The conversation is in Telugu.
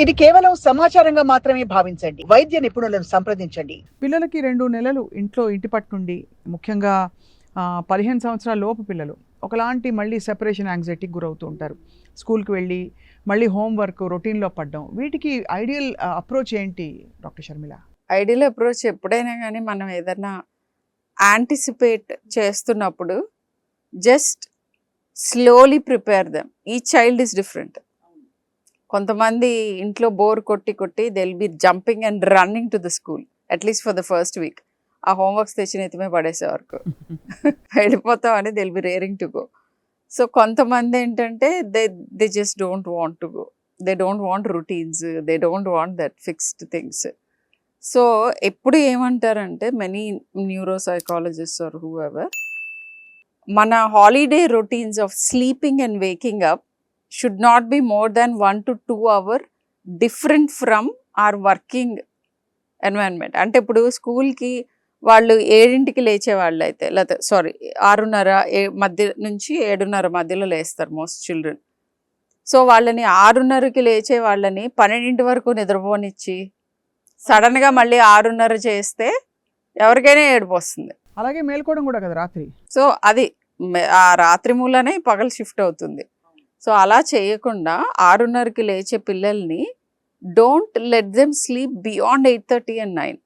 ఇది కేవలం సమాచారంగా మాత్రమే భావించండి. వైద్య నిపుణులను సంప్రదించండి. పిల్లలకి 2 నెలలు ఇంటి పట్టుండి, ముఖ్యంగా 15 సంవత్సరాల లోపు పిల్లలు ఒకలాంటి మళ్ళీ సెపరేషన్ యాంగ్జైటీకి గురవుతూ ఉంటారు. స్కూల్కి వెళ్ళి మళ్ళీ హోంవర్క్ రొటీన్లో పడ్డం, వీటికి ఐడియల్ అప్రోచ్ ఏంటి డాక్టర్ షర్మిల? ఐడియల్ అప్రోచ్ ఎప్పుడైనా కానీ మనం ఏదైనా యాంటిసిపేట్ చేస్తున్నప్పుడు జస్ట్ స్లోలీ ప్రిపేర్ దెమ్. ఈ చైల్డ్ ఈస్ డిఫరెంట్. కొంతమంది ఇంట్లో బోర్ కొట్టి they will be jumping and running to the school at least for the first week. ఆ హోంవర్క్స్ తెచ్చిన ఎత్తుమే పడేసే వరకు వెళ్ళిపోతామని they will be raring to go. So కొంతమంది ఏంటంటే they just don't want to go. They don't want routines, they don't want that fixed things. So ఎప్పుడు ఏమంటారంటే many neuro psychologist are whoever, మన holiday routines of sleeping and waking up should not be more than 1 to 2 hours different from our working environment. అంటే ఇప్పుడు స్కూల్కి వాళ్ళు 7ంటికి లేచేవాళ్ళు అయితే, లేకపోతే 6:30 మధ్య నుంచి 7:30 మధ్యలో లేస్తారు మోస్ట్ చిల్డ్రన్. సో వాళ్ళని 6:30కి లేచే వాళ్ళని 12 వరకు నిద్రపోనిచ్చి సడన్గా మళ్ళీ 6:30 చేస్తే ఎవరికైనా ఏడుపు వస్తుంది. అలాగే మేల్కోవడం కూడా కదా రాత్రి. సో అది ఆ రాత్రి మూలనే పగలు షిఫ్ట్ అవుతుంది. సో అలా చేయకుండా 6:30కి లేచే పిల్లల్ని don't let them sleep beyond 8:30 and 9.